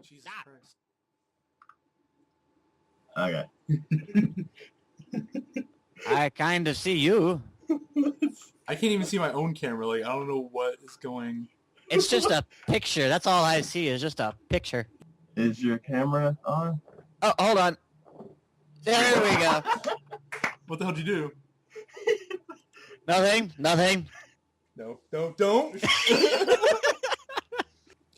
Jesus Stop. Christ. Okay. I kind of see you. I can't even see my own camera. Like, I don't know what is going. It's just a picture. That's all I see is just a picture. Is your camera on? Oh, hold on. There we go. What the hell did you do? Nothing. No, don't.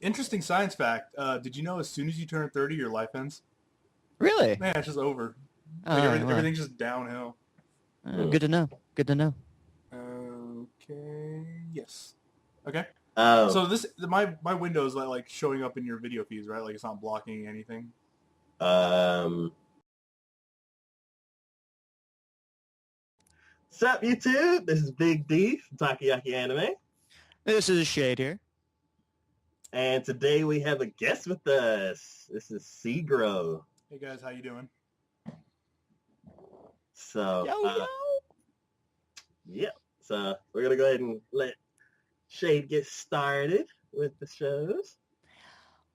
Interesting science fact. Did you know as soon as you turn 30, your life ends? Really? Man, it's just over. Oh, Like, well. everything's just downhill. Good to know. Okay. Yes. Okay. Oh, So my window is like showing up in your video feeds, right? Like it's not blocking anything. Sup, YouTube? This is Big D from TacoYaki Anime. This is Shade here. And today we have a guest with us. This is Seagro. Hey guys, how you doing? So, Yo. yeah. So we're going to go ahead and let Shade get started with the shows.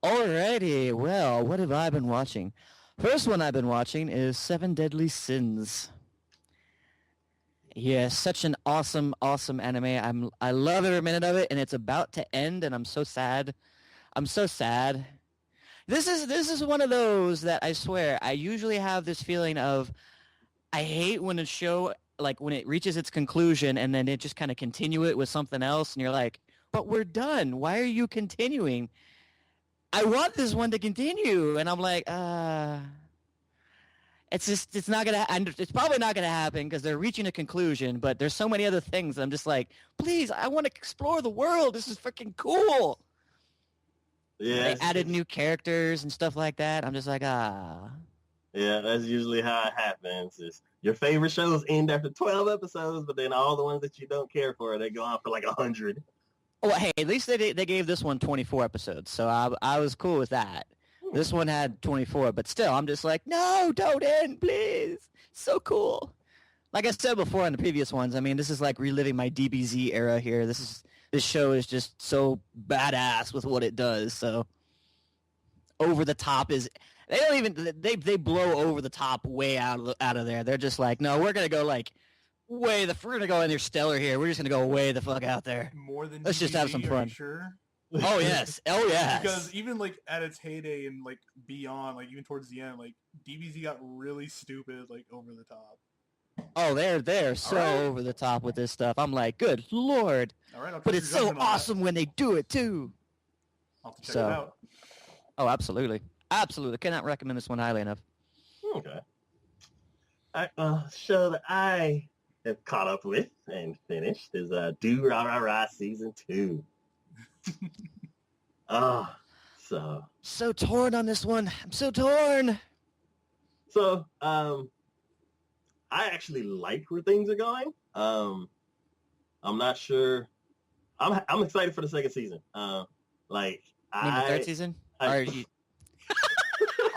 Alrighty. Well, what have I been watching? First one I've been watching is Seven Deadly Sins. Yeah, such an awesome anime. I love every minute of it, and it's about to end, and I'm so sad. This is one of those that I swear I usually have this feeling of I hate when a show, like when it reaches its conclusion and then it just kind of continue it with something else, and you're like, but we're done. Why are you continuing? I want this one to continue, and I'm like, it's not gonna. It's probably not gonna happen because they're reaching a conclusion. But there's so many other things. I'm just like, please, I want to explore the world. This is freaking cool. Yeah. They added new characters and stuff like that. I'm just like, Yeah, that's usually how it happens. Is your favorite shows end after 12 episodes, but then all the ones that you don't care for, they go on for like 100. Well, hey, at least they gave this one 24 episodes, so I was cool with that. This one had 24, but still, I'm just like, no, don't end, please. So cool. Like I said before in the previous ones, I mean, this is like reliving my DBZ era here. This show is just so badass with what it does. So over the top is they don't even they blow over the top way out of there. They're just like, no, we're gonna go like we're gonna go interstellar here. We're just gonna go way the fuck out there. More than Let's just have some DBZ, are fun. you sure? Oh yes, Because even like at its heyday and like beyond, like even towards the end, like DBZ got really stupid, like over the top. Oh, they're so right. over the top with this stuff. I'm like, good lord. All right, But it's so awesome when they do it too. I'll have to check it out. Oh, absolutely. Cannot recommend this one highly enough. Okay. Show that I have caught up with and finished is Durarara Season 2. So torn on this one. I'm so torn. So, I actually like where things are going. I'm not sure. I'm excited for the second season. You mean the third season?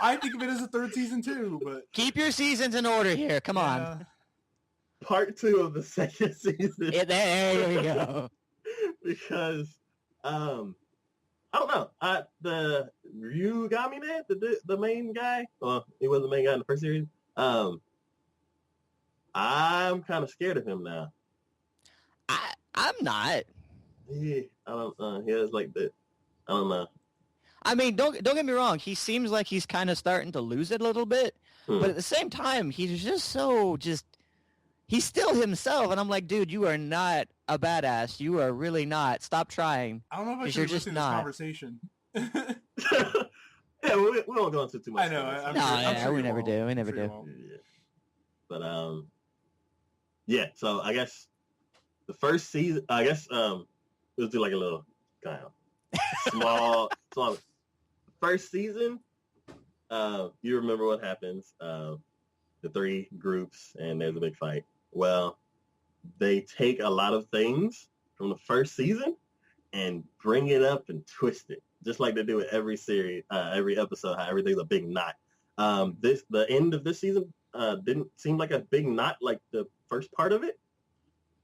I think of it as a third season too, but keep your seasons in order here. Come on. Part 2 of the second season. Yeah, there you go. Because I don't know. The Ryuu man, the main guy. Well, he was the main guy in the first series. I'm kind of scared of him now. I'm not. Yeah, I don't. He has like the. I don't know. I mean, don't get me wrong. He seems like he's kind of starting to lose it a little bit, but at the same time, he's just he's still himself, and I'm like, dude, you are not a badass. You are really not. Stop trying. I don't know if I should listen to this conversation. Yeah, we won't go into too much. I know. I'm sure we never do. We never do. Yeah. But yeah. So I guess the first season. I guess let's do like a little kind of small. First season. You remember what happens? The 3 groups, and there's a big fight. Well, they take a lot of things from the first season and bring it up and twist it, just like they do with every series, every episode. How everything's a big knot. The end of this season didn't seem like a big knot like the first part of it.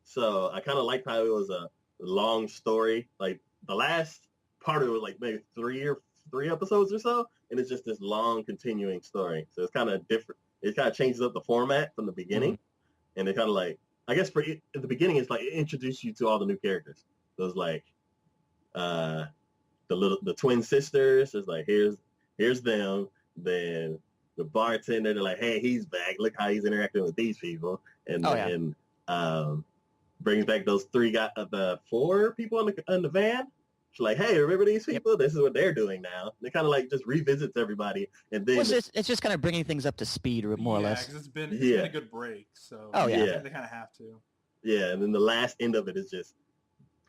So I kind of liked how it was a long story. Like the last part of it was like maybe 3 or 3 episodes or so, and it's just this long continuing story. So it's kind of different. It kind of changes up the format from the beginning, and it kind of like, I guess at the beginning it's like it introduced you to all the new characters. So it's like the twin sisters. It's like here's them. Then the bartender, they're like, hey, he's back. Look how he's interacting with these people, and then brings back those 4 people in the van. She's like, hey, remember these people? Yep. This is what they're doing now. They kind of like just revisits everybody, and then it's just kind of bringing things up to speed, more or less. Yeah, because it's been a good break. So they kind of have to. Yeah, and then the last end of it is just,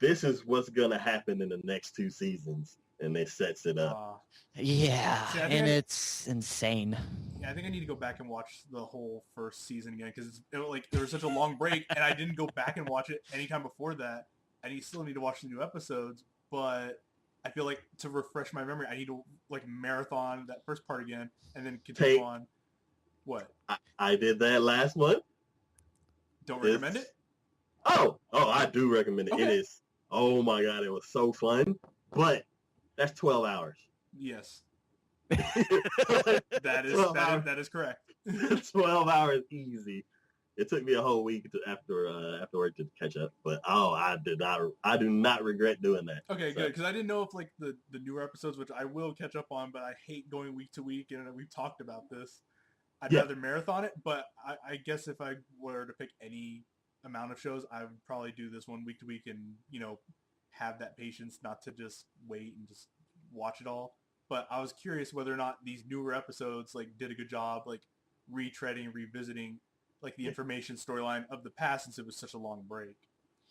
this is what's gonna happen in the next 2 seasons, and it sets it up. It's insane. Yeah, I think I need to go back and watch the whole first season again because there was such a long break, and I didn't go back and watch it anytime before that. I still need to watch the new episodes, but I feel like to refresh my memory, I need to like marathon that first part again and then continue on. What? I did that last month. Don't recommend it? Oh, I do recommend it. Okay. It is. Oh my God, it was so fun. But that's 12 hours. Yes. that is correct. 12 hours easy. It took me a whole week after work to catch up, but I do not regret doing that. Okay, good, because I didn't know if like the newer episodes, which I will catch up on, but I hate going week to week, and we've talked about this. I'd rather marathon it, but I guess if I were to pick any amount of shows, I would probably do this one week to week, and have that patience not to just wait and just watch it all. But I was curious whether or not these newer episodes like did a good job like retreading, revisiting like the information storyline of the past since it was such a long break.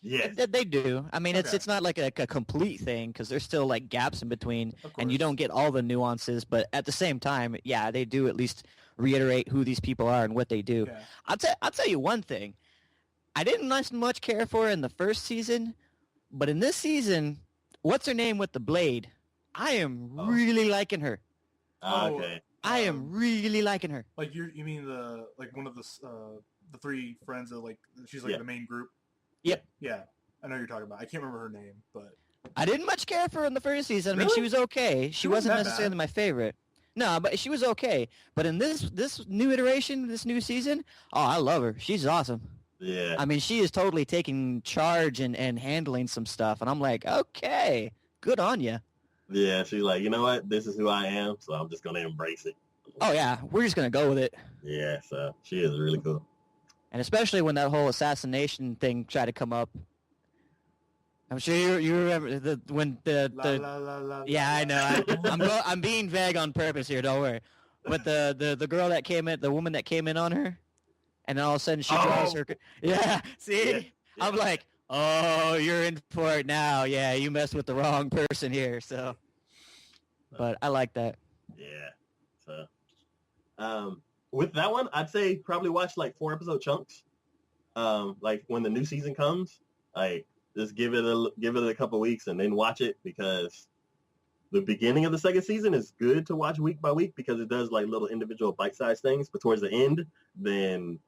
Yeah, they do. I mean, it's not like a complete thing because there's still like gaps in between, and you don't get all the nuances. But at the same time, they do at least reiterate who these people are and what they do. Yeah. I'll tell you one thing. I didn't much care for her in the first season, but in this season, what's her name with the blade? I am really liking her. Okay. I am really liking her. Like you mean the like one of the 3 friends that like she's like the main group. Yep. Yeah, I know who you're talking about. I can't remember her name, but I didn't much care for her in the first season. I mean, she was okay. She wasn't necessarily my favorite. No, but she was okay. But in this new iteration, this new season, I love her. She's awesome. Yeah. I mean, she is totally taking charge and handling some stuff, and I'm like, okay, good on you. Yeah, she's like, you know what? This is who I am, so I'm just going to embrace it. Oh, yeah. We're just going to go with it. Yeah, so she is really cool. And especially when that whole assassination thing tried to come up. I'm sure you remember when the I know. I'm being vague on purpose here, don't worry. But the girl that came in, the woman that came in on her, and then all of a sudden she draws her. Yeah, see? Yeah. I'm like, oh, you're in for it now. Yeah, you messed with the wrong person here. So, but I like that. Yeah. So, with that one, I'd say probably watch like 4-episode chunks. Like when the new season comes, like just give it a couple weeks and then watch it because the beginning of the second season is good to watch week by week because it does like little individual bite-sized things. But towards the end, then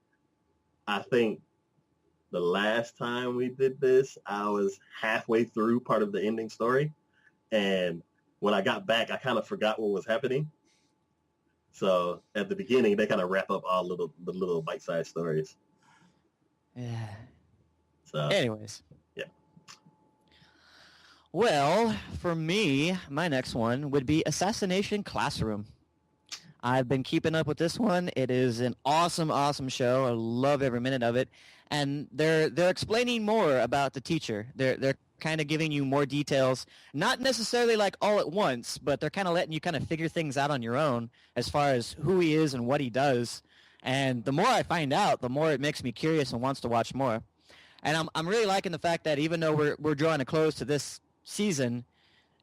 I think the last time we did this, I was halfway through part of the ending story. And when I got back, I kind of forgot what was happening. So at the beginning, they kind of wrap up all the little bite-sized stories. Yeah. So anyways. Yeah. Well, for me, my next one would be Assassination Classroom. I've been keeping up with this one. It is an awesome, awesome show. I love every minute of it. And they're explaining more about the teacher. They're kind of giving you more details, not necessarily like all at once, but they're kind of letting you kind of figure things out on your own as far as who he is and what he does. And the more I find out, the more it makes me curious and wants to watch more. And I'm really liking the fact that even though we're drawing a close to this season,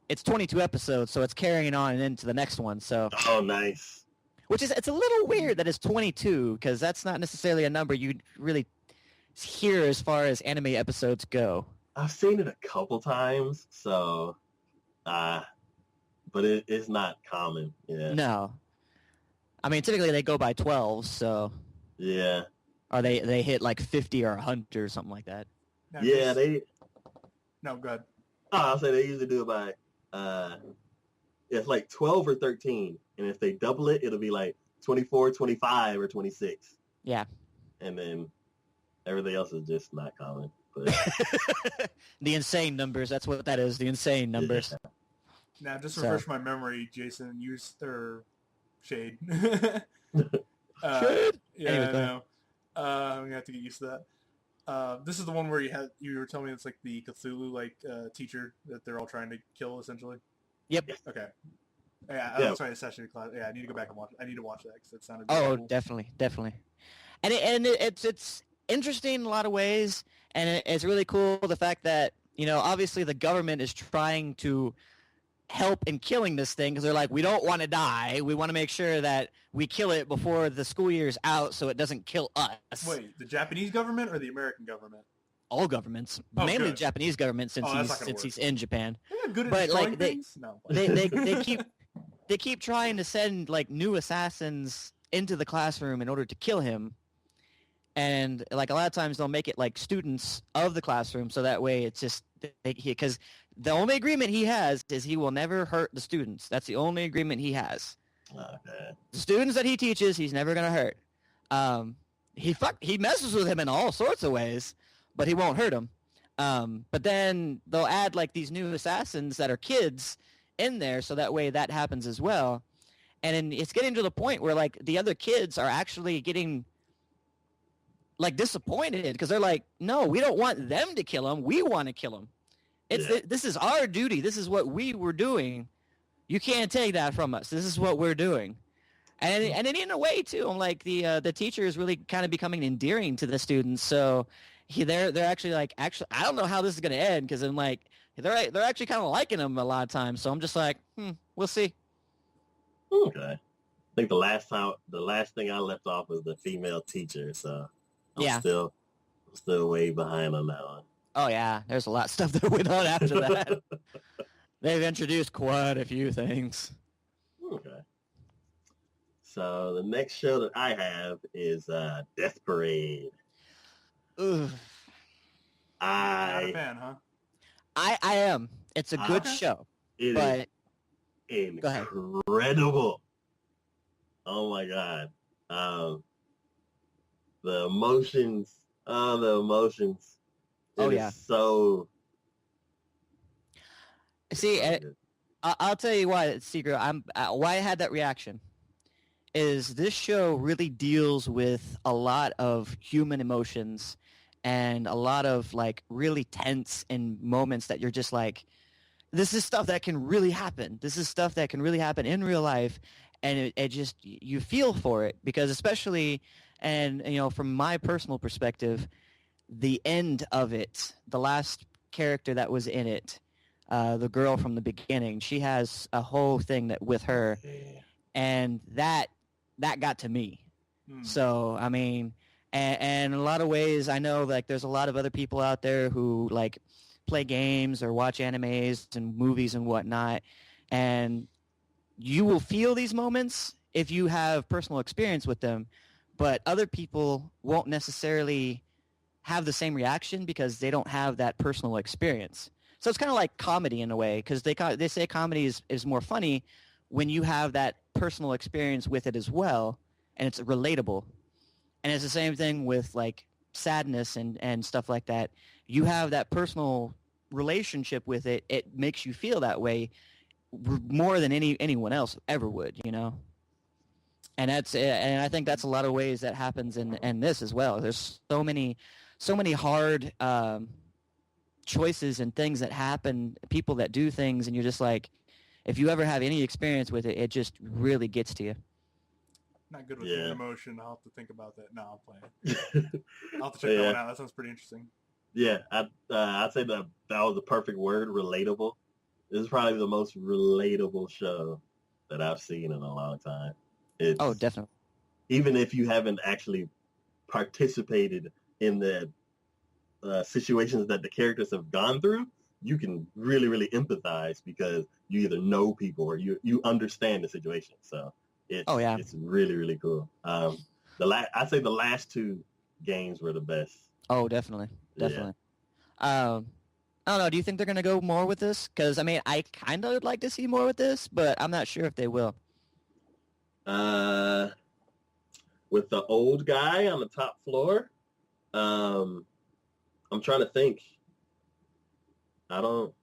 it's 22 episodes, so it's carrying on into the next one. So nice. Which is, it's a little weird that it's 22 because that's not necessarily a number you'd really hear as far as anime episodes go. I've seen it a couple times, so, but it's not common. Yeah. No. I mean, typically they go by 12, so. Yeah. Or they hit like 50 or 100 or something like that. Yeah, they. No, go ahead. I'll say they usually do it by it's like 12 or 13, and if they double it, it'll be like 24, 25, or 26. Yeah. And then everything else is just not common. But The insane numbers. That's what that is. The insane numbers. Yeah. Now, just to refresh my memory, Jason, Shade. Shade? Yeah, Anyway, I know. I'm gonna have to get used to that. This is the one where you were telling me it's like the Cthulhu teacher that they're all trying to kill essentially. Yep. Okay. Yeah, that's right. Assassination class. Yeah, I need to go back and watch it. I need to watch that because it sounded. Oh, cool. definitely. And it's interesting in a lot of ways, and it's really cool the fact that obviously the government is trying to help in killing this thing because they're like, we don't want to die. We want to make sure that we kill it before the school year's out so it doesn't kill us. Wait, the Japanese government or the American government? All governments, Oh, mainly good. the Japanese government since he's in Japan. They're good at But, destroying like, things? No. They keep trying to send like new assassins into the classroom in order to kill him. And like a lot of times they'll make it like students of the classroom so that way it's just because the only agreement he has is he will never hurt the students. That's the only agreement he has. Okay. The students that he teaches, he's never going to hurt. He messes with him in all sorts of ways, but he won't hurt him. But then they'll add like these new assassins that are kids in there so that way that happens as well. And it's getting to the point where like the other kids are actually getting like disappointed because they're like, no, we don't want them to kill him. We want to kill him. This is our duty. This is what we were doing. You can't take that from us. This is what we're doing. And in a way too, I'm like the teacher is really kind of becoming endearing to the students. So they're actually like, I don't know how this is going to end because I'm like, they're actually kind of liking him a lot of times. So I'm just like, we'll see. Okay. I think the last thing I left off was the female teacher. So I'm still way behind on that one. Oh yeah, there's a lot of stuff that went on after that. They've introduced quite a few things. Okay. So the next show that I have is Death Parade. Ooh. Not a fan, huh? I am. It's a good show. It is incredible. Oh my god. The emotions. Oh yeah. So. See, I'll tell you why, Secret. Why I had that reaction is this show really deals with a lot of human emotions and a lot of like really tense and moments that you're just like, this is stuff that can really happen. This is stuff that can really happen in real life, and it just you feel for it because especially, and from my personal perspective, the end of it, the last character that was in it, the girl from the beginning, she has a whole thing that with her, and that got to me. So I mean, and in a lot of ways, I know like there's a lot of other people out there who like play games or watch animes and movies and whatnot, and you will feel these moments if you have personal experience with them, but other people won't necessarily have the same reaction because they don't have that personal experience. So it's kind of like comedy in a way because they say comedy is more funny when you have that personal experience with it as well, and it's relatable. And it's the same thing with like sadness and stuff like that. You have that personal relationship with it. It makes you feel that way more than anyone else ever would, And I think that's a lot of ways that happens in this as well. There's so many hard choices and things that happen, people that do things, and you're just like, if you ever have any experience with it, it just really gets to you. Not good with the emotion. I'll have to think about that. No, I'm playing. I'll have to check that one out. That sounds pretty interesting. Yeah, I'd say that was the perfect word, relatable. This is probably the most relatable show that I've seen in a long time. Definitely. Even if you haven't actually participated in the situations that the characters have gone through, you can really, really empathize because you either know people or you understand the situation. So it's really, really cool. I'd say the last two games were the best. Oh, definitely. Yeah. I don't know. Do you think they're going to go more with this? Because, I mean, I kind of would like to see more with this, but I'm not sure if they will. With the old guy on the top floor, I'm trying to think. I don't.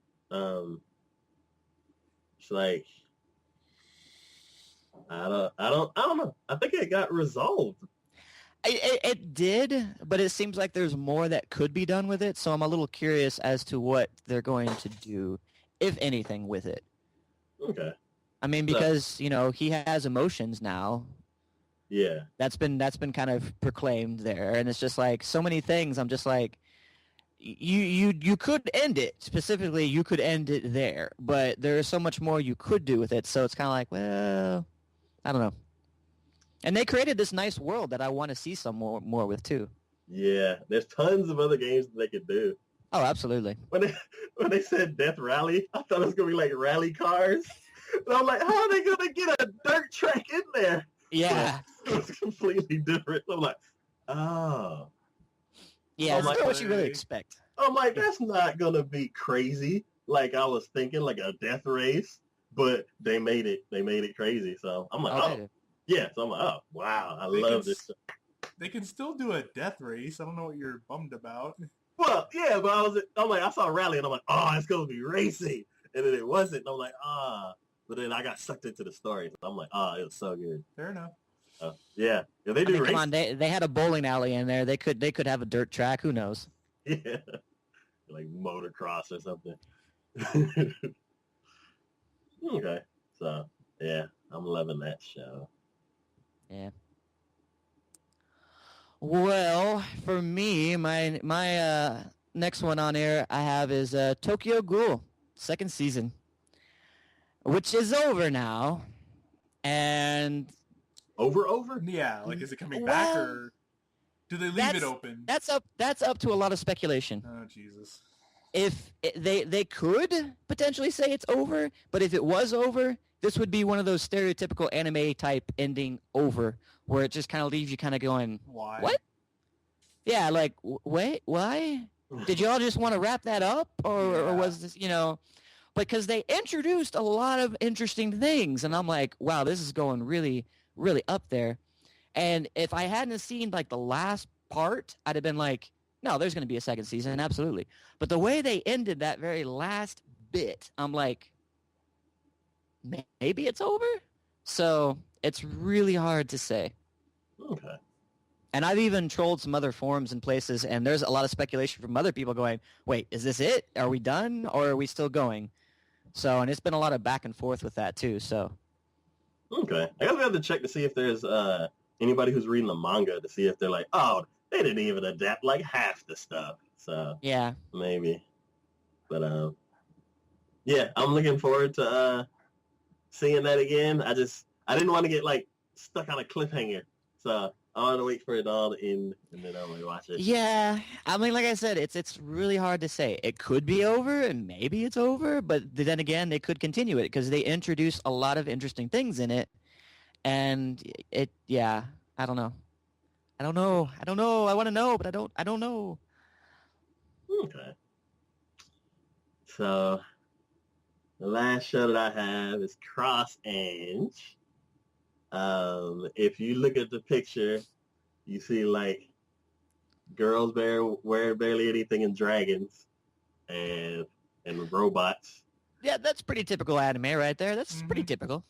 It's like I don't know. I think it got resolved. It did, but it seems like there's more that could be done with it. So I'm a little curious as to what they're going to do, if anything, with it. Okay. I mean, because he has emotions now. Yeah. That's been kind of proclaimed there, and it's just like so many things. I'm just like, you could end it specifically. You could end it there, but there is so much more you could do with it. So it's kind of like, well, I don't know. And they created this nice world that I want to see some more with too. Yeah, there's tons of other games that they could do. Oh, absolutely. When they said Death Rally, I thought it was gonna be like rally cars. And I'm like, how are they gonna get a dirt track in there? Yeah, but it was completely different. I'm like, oh. Yeah, it's like, not what you really expect. I'm like, that's not gonna be crazy. Like I was thinking, like a death race, but they made it crazy. So I'm like, oh. Yeah, so I'm like, oh, wow, I love this. They can still do a death race. I don't know what you're bummed about. Well, yeah, but I'm like, I saw a rally, and I'm like, oh, it's going to be racing. And then it wasn't. And I'm like, ah. But then I got sucked into the story. So I'm like, oh, it was so good. Fair enough. Yeah. If they do racing. Come on, they had a bowling alley in there. They could have a dirt track. Who knows? Yeah. Like motocross or something. Okay. So, yeah, I'm loving that show. Yeah. Well, for me, my next one on air I have is Tokyo Ghoul, second season, which is over now, and over. Yeah, like is it coming back or do they leave it open? That's up to a lot of speculation. Oh Jesus! If they could potentially say it's over, but if it was over, this would be one of those stereotypical anime type ending over, where it just kind of leaves you kind of going, why? What? Yeah, like, wait, why? Did y'all just want to wrap that up? Or was this, because they introduced a lot of interesting things, and I'm like, wow, this is going really, really up there. And if I hadn't seen, like, the last part, I'd have been like, no, there's going to be a second season, absolutely. But the way they ended that very last bit, I'm like, maybe it's over? So it's really hard to say. Okay. And I've even trolled some other forums and places, and there's a lot of speculation from other people going, wait, is this it? Are we done, or are we still going? So, and it's been a lot of back and forth with that, too, so. Okay. I guess we have to check to see if there's anybody who's reading the manga to see if they're like, oh, they didn't even adapt like half the stuff. So, yeah. Maybe. But, yeah, I'm looking forward to seeing that again. I didn't want to get, like, stuck on a cliffhanger. So I want to wait for it all to end, and then I'll watch it. Yeah, I mean, like I said, it's really hard to say. It could be over, and maybe it's over, but then again, they could continue it because they introduce a lot of interesting things in it, and I don't know. I want to know, but I don't know. Okay. So the last show that I have is Cross Ange. If you look at the picture, you see like girls wear barely anything and dragons and robots. Yeah, that's pretty typical anime right there. That's pretty typical.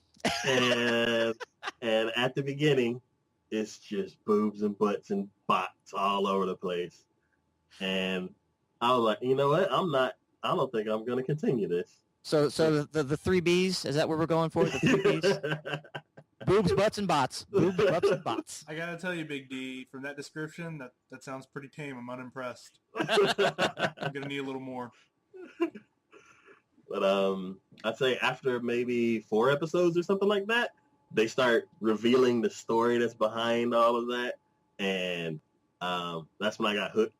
and at the beginning, it's just boobs and butts and bots all over the place. And I was like, you know what? I don't think I'm going to continue this. So the three Bs, is that what we're going for? The three Bs? Boobs, butts, and bots. Boobs, butts, and bots. I gotta tell you, Big D, from that description, that sounds pretty tame. I'm unimpressed. I'm gonna need a little more. But I'd say after maybe 4 episodes or something like that, they start revealing the story that's behind all of that, and that's when I got hooked.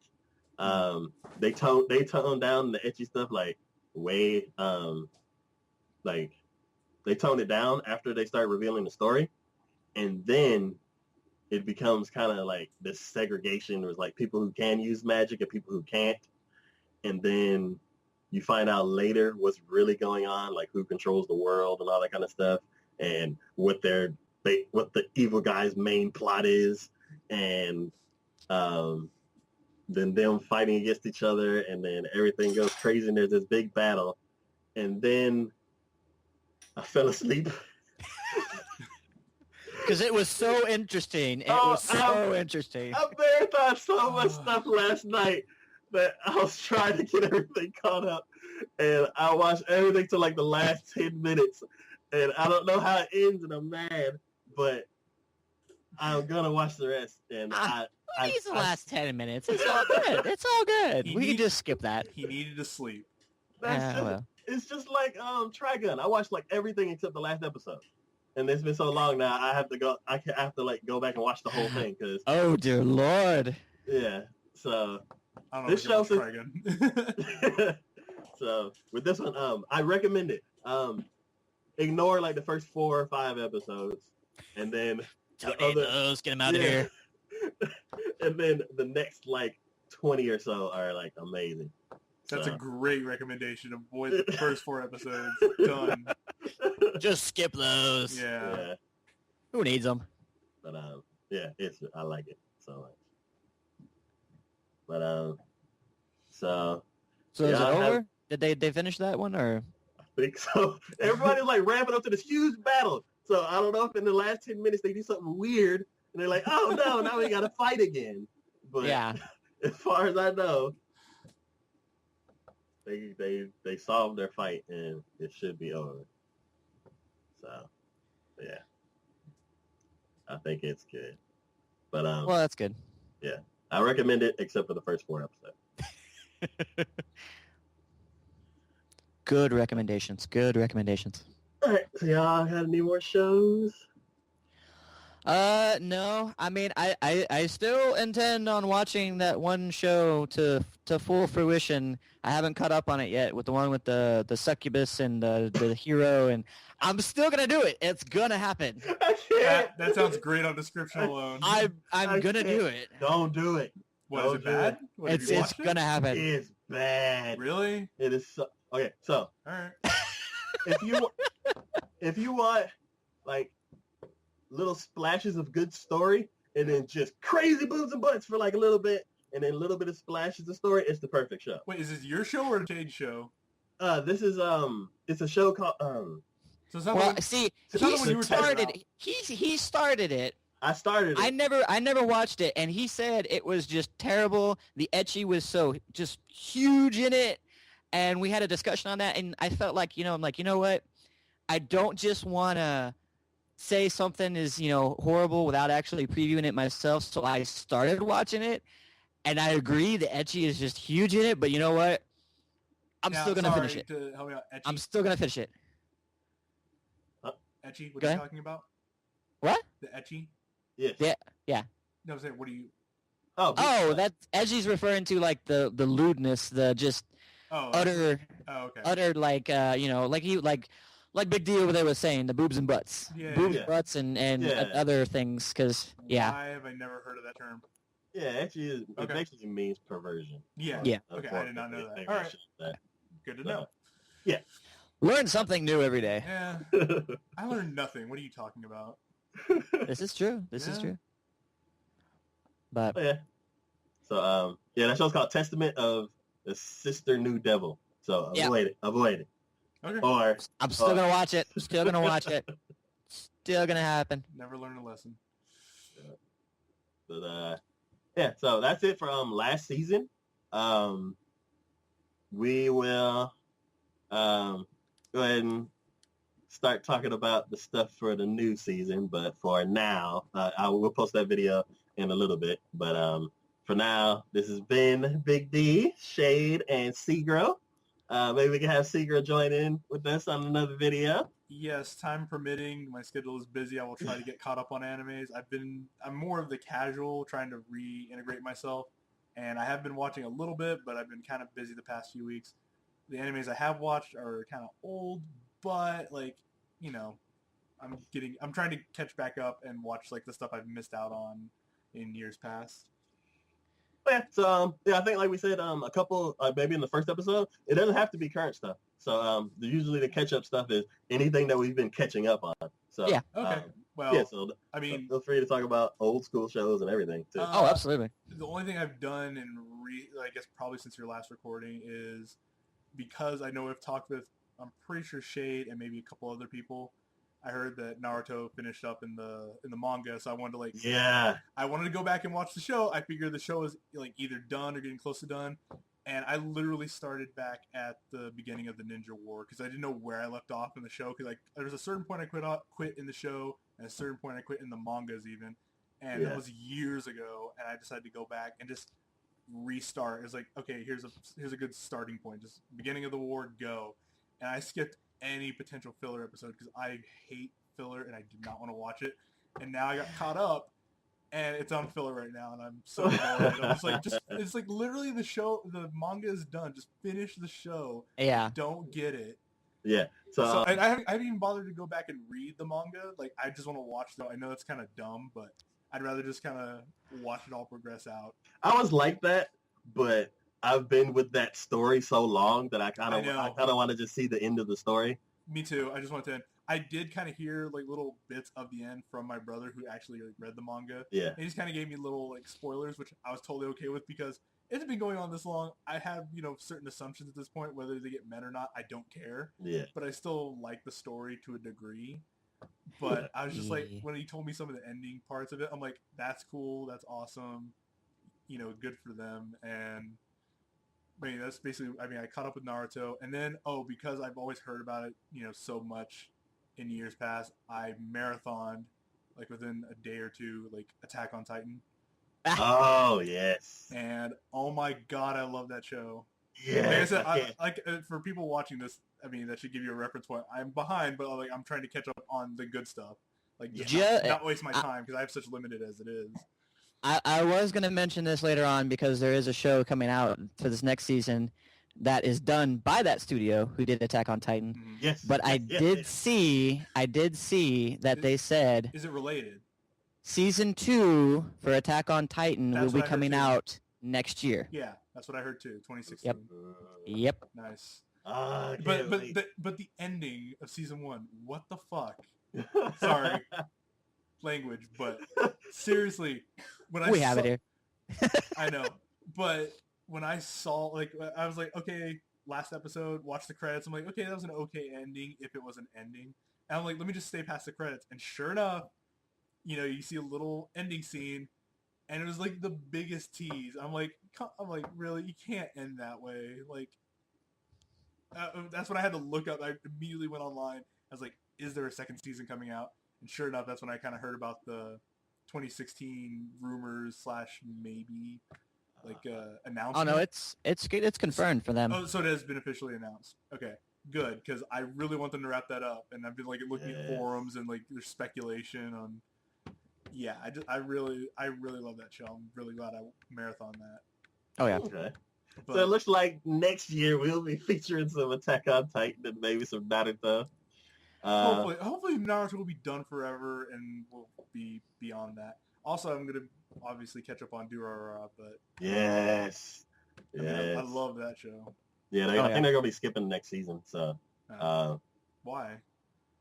They toned down the ecchi stuff like way like. They tone it down after they start revealing the story, and then it becomes kind of like this segregation. There's like people who can use magic and people who can't, and then you find out later what's really going on, like who controls the world and all that kind of stuff, and what the evil guy's main plot is, and then them fighting against each other, and then everything goes crazy, and there's this big battle, and then I fell asleep. Because it was so interesting. It was so interesting. I marathoned so much stuff last night that I was trying to get everything caught up, and I watched everything to like the last 10 minutes, and I don't know how it ends, and I'm mad, but I'm gonna watch the rest. And These the last 10 minutes. It's all good. It's all good. We can just skip that. He needed to sleep. It's just like Trigun. I watched like everything except the last episode, and it's been so long now. I have to go. I have to like go back and watch the whole thing because. Oh dear Lord. Yeah. So I don't know this show. Trigun. So with this one, I recommend it. Ignore like the first 4 or 5 episodes, and then Tornadoes, get them out of here. And then the next like 20 or so are like amazing. That's a great recommendation. Avoid the first 4 episodes. Done. Just skip those. Yeah. Who needs them? But yeah, I like it so much. But so is it over? Did they finish that one or? I think so. Everybody's like ramping up to this huge battle. So I don't know if in the last 10 minutes they do something weird and they're like, oh no, now we gotta fight again. But yeah, as far as I know, they solved their fight and it should be over. So yeah, I think it's good. But well, that's good. Yeah, I recommend it except for the first 4 episodes. Good recommendations. Good recommendations. All right, so y'all got any more shows? No. I mean, I still intend on watching that one show to full fruition. I haven't caught up on it yet with the one with the succubus and the hero, and I'm still gonna do it. It's gonna happen. That sounds great on description alone. I'm gonna do it. Don't do it. What, is it bad? It's gonna happen. It's bad. Really? It is so... Okay, so all right. If you want like little splashes of good story and then just crazy boobs and butts for like a little bit and then a little bit of splashes of story, it's the perfect show. Wait, is this your show or Jade's show? This is it's a show called So he started it. I started it. I never watched it, and he said it was just terrible. The ecchi was so just huge in it, and we had a discussion on that, and I felt like, I'm like, you know what? I don't just want to say something is, horrible without actually previewing it myself, so I started watching it, and I agree the ecchi is just huge in it, but you know what? I'm still going to finish it. Help me out. Ecchi? I'm still going to finish it. Ecchi? What are you talking about? What? The ecchi? Yes. Yeah. No, I'm saying, what do you... Oh, that ecchi's referring to like the lewdness, the just utter, like like Big D over there was saying, the boobs and butts, butts, and other things. Because why have I never heard of that term? Yeah, actually, it basically means perversion. Yeah. Okay, I did not know that. All right. Good to know. Yeah. Learn something new every day. Yeah. I learned nothing. What are you talking about? This is true. This is true. But yeah. So that show's called Testament of the Sister New Devil. So avoid it. Okay. Or I'm still gonna watch it. Still gonna watch it. Still gonna happen. Never learn a lesson. But so that's it for last season. We will go ahead and start talking about the stuff for the new season, but for now, I will post that video in a little bit. But for now, this has been Big D, Shade, and Seagirl. Maybe we can have Seagirl join in with us on another video. Yes, time permitting. My schedule is busy. I will try to get caught up on animes. I'm more of the casual, trying to reintegrate myself, and I have been watching a little bit, but I've been kind of busy the past few weeks. The animes I have watched are kind of old, but I'm trying to catch back up and watch like the stuff I've missed out on in years past. Yeah, so I think like we said, a couple maybe in the first episode, it doesn't have to be current stuff. So usually the catch up stuff is anything that we've been catching up on. So Yeah. Okay. Well, yeah, so I mean, feel free to talk about old school shows and everything too. Oh, absolutely. The only thing I've done, I guess probably since your last recording, is because I know I've talked with, I'm pretty sure Shade and maybe a couple other people. I heard that Naruto finished up in the manga, so I wanted to I wanted to go back and watch the show. I figured the show was like either done or getting close to done, and I literally started back at the beginning of the Ninja War because I didn't know where I left off in the show. Because like there was a certain point I quit in the show, and a certain point I quit in the mangas even, and that was years ago. And I decided to go back and just restart. It was like, okay, here's a good starting point. Just beginning of the war, go. And I skipped any potential filler episode because I hate filler and I did not want to watch it. And now I got caught up and it's on filler right now and I'm so annoyed. I'm it's like literally the manga is done. Just finish the show. Yeah. Don't get it. Yeah. So and I haven't even bothered to go back and read the manga. Like I just want to watch it. I know it's kind of dumb, but I'd rather just kind of watch it all progress out. I was like that, but I've been with that story so long that I kind of want to just see the end of the story. Me too. I just want to end. I did kind of hear like little bits of the end from my brother who actually like, read the manga. Yeah. And he just kind of gave me little like spoilers, which I was totally okay with because it's been going on this long. I have, certain assumptions at this point, whether they get met or not. I don't care. Yeah. But I still like the story to a degree. But I was just like, when he told me some of the ending parts of it, I'm like, that's cool. That's awesome. Good for them. And that's basically, I caught up with Naruto. And then, because I've always heard about it, so much in years past, I marathoned, like, within a day or two, like, Attack on Titan. Oh, yes. And, oh my god, I love that show. Yeah. Like I said, for people watching this, that should give you a reference point. I'm behind, but, like, I'm trying to catch up on the good stuff. Like, not waste my time, because I have such limited as it is. I was going to mention this later on because there is a show coming out for this next season that is done by that studio who did Attack on Titan. Yes. But I did see that they said... Is it related? Season 2 for Attack on Titan will be coming out next year. Yeah, that's what I heard too, 2016. Yep. Nice. But the ending of season 1, what the fuck? Sorry. Language, but seriously, we have it here. I know, but when I saw, like, I was like, okay, last episode, watch the credits. I'm like, okay, that was an okay ending if it was an ending. And I'm like, let me just stay past the credits. And sure enough, you see a little ending scene, and it was like the biggest tease. I'm like, really, you can't end that way. Like, that's when I had to look up. I immediately went online. I was like, is there a second season coming out? And sure enough, that's when I kind of heard about the 2016 rumors / maybe like announcement. Oh no, it's confirmed for them. Oh, so it has been officially announced. Okay, good, because I really want them to wrap that up. And I've been like looking at forums and like there's speculation on. Yeah, I really love that show. I'm really glad I marathoned that. Oh yeah. Okay. But, so it looks like next year we'll be featuring some Attack on Titan and maybe some Naruto. Hopefully Naruto will be done forever and we'll be beyond that. Also, I'm going to obviously catch up on Durarara, but... Yes. I love that show. Yeah, I think they're going to be skipping the next season, so... Why?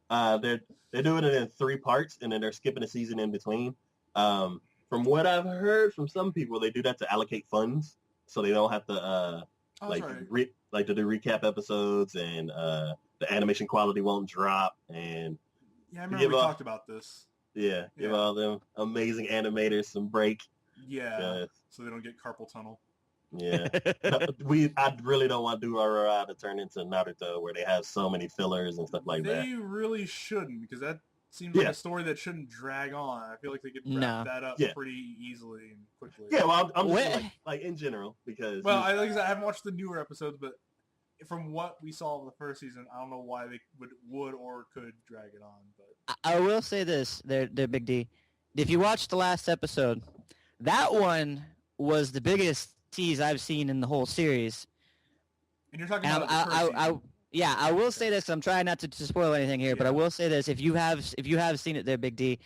They're doing it in 3 parts, and then they're skipping a season in between. From what I've heard from some people, they do that to allocate funds, so they don't have to, to do recap episodes, and... the animation quality won't drop, and I remember we talked about this. Yeah, give all them amazing animators some break. Yeah, so they don't get carpal tunnel. Yeah, I really don't want Durarara to turn into Naruto, where they have so many fillers and stuff like that. They really shouldn't, because that seems like a story that shouldn't drag on. I feel like they could wrap that up pretty easily and quickly. Yeah, well, I'm just like in general, because like I said, I haven't watched the newer episodes, but from what we saw in the first season, I don't know why they would or could drag it on. But I will say this, they're Big D. If you watched the last episode, that one was the biggest tease I've seen in the whole series. And you're talking about the first season. I will say this. I'm trying not to spoil anything here, but I will say this: if you have seen it, there, Big D,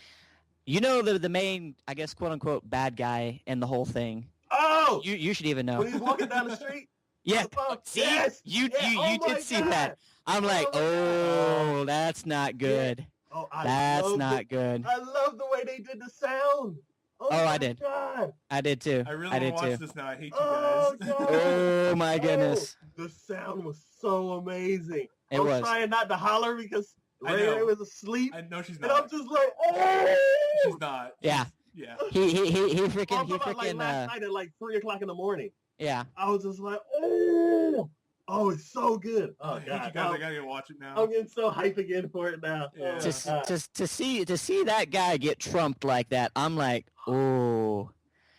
the main, I guess, quote unquote, bad guy in the whole thing. Oh No. You should even know. When he's walking down the street. Yeah. Oh, See, yes, you yes. you Oh my did see God. that. I'm like, my oh, God. that's not good. Oh, That's not good. I love the way they did the sound. Oh, Oh, my I did. God. I did too. I really I want did to watch too. this now. I hate you Oh, guys. God. Oh my goodness. The sound was so amazing. It I was was. trying not to holler because I Ray know. was asleep. I know she's And I'm not. just like, oh! She's not. Yeah. Yeah. He I'm freaking talking about like last night at like 3 o'clock in the morning. yeah. I was just like, oh! Oh, it's so good. I Oh, hate you God. guys. I gotta go watch it now. I'm getting so hype again for it now. Yeah. Oh, my God. To see that guy get trumped like that, I'm like, oh.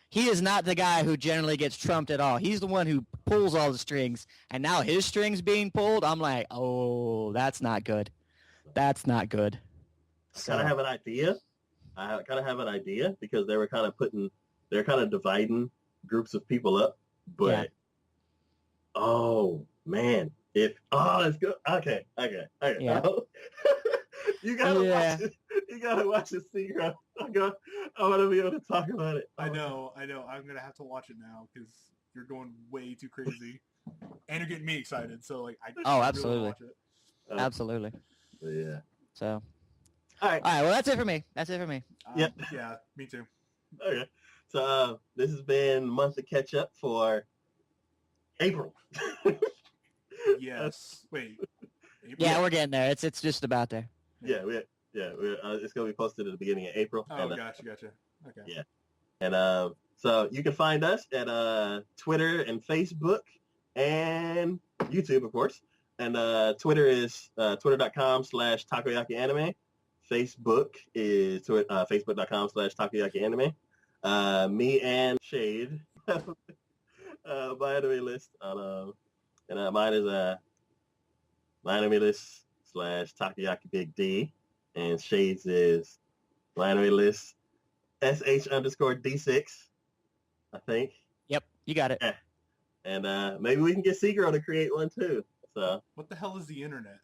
He is not the guy who generally gets trumped at all. He's the one who pulls all the strings, and now his strings being pulled, I'm like, oh, that's not good. That's not good. Kind of have an idea. I kind of have an idea because they're kind of dividing groups of people up. But oh man, it's good. Okay. Yeah. You gotta Yeah. watch it. You gotta watch it, Secret. I want to be able to talk about it. I know. I'm gonna have to watch it now because you're going way too crazy, and you're getting me excited. So like, I Oh, really absolutely. wanna watch it. Absolutely. Yeah. So, All right. all right. Well, that's it for me. Yep. Yeah. Me too. Okay. So this has been month of Ketchup for April. Yes. Wait. April? Yeah, we're getting there. It's just about there. It's gonna be posted at the beginning of April. Oh, and, gotcha. Okay. Yeah. And so you can find us at Twitter and Facebook and YouTube, of course. And Twitter is twitter.com/TacoYaki anime. Facebook is facebook.com/TacoYaki anime. Me and Shade my anime list on and mine is my anime list /TacoYaki Big D, and Shades is my anime list sh_D6, I think. Yep, you got it. Yeah. And maybe we can get Seagirl to create one too. So What the hell is the internet?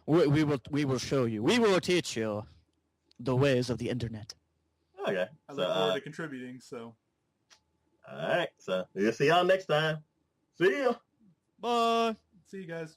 we will show you. We will teach you the ways of the internet. okay. I So look forward to contributing. So all right. So we'll see y'all next time. See ya. Bye. see you guys.